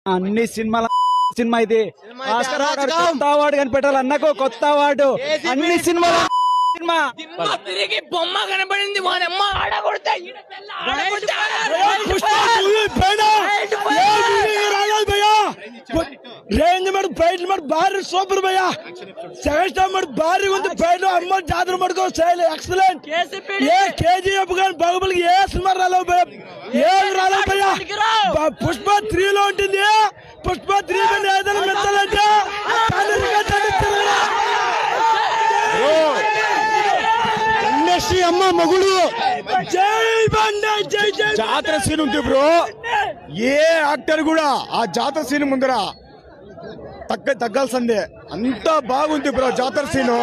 అన్ని సినిమా ఇది Oscar award కొత్త అవార్డు కనిపెట్టాలి అన్నకు కొత్త అవార్డు అన్ని సినిమాల సినిమా తిరిగి బొమ్మ కనబడింది వానమ్మ ఆడగొడతా రేంజ్ మరి ఫైట్ మరి భారీ సూపర్ భయ్యా సెకండ్ స్టార్ మరి భారీ ఉంది ఫైట్ అమ్మ జాతర మడుకో స్టైల్ ఎక్సలెంట్ ఏ కేజీఎఫ్ కానీ బాహుబలికి ఏ సినిమా రాలేవు భయ్యా ఏం రాలేవు భయ్యా పుష్ప 3 లో ఉంటుంది పుష్ప 3 ఏదైనా మెచ్చాలంటే అమ్మ మొగుడు జాతర సీన్ ఉంది బ్రో. ఏ యాక్టర్ కూడా ఆ జాతర సీన్ ముందర తగ్గాల్సిందే. అంత బాగుంది బ్రో జాతర సీను.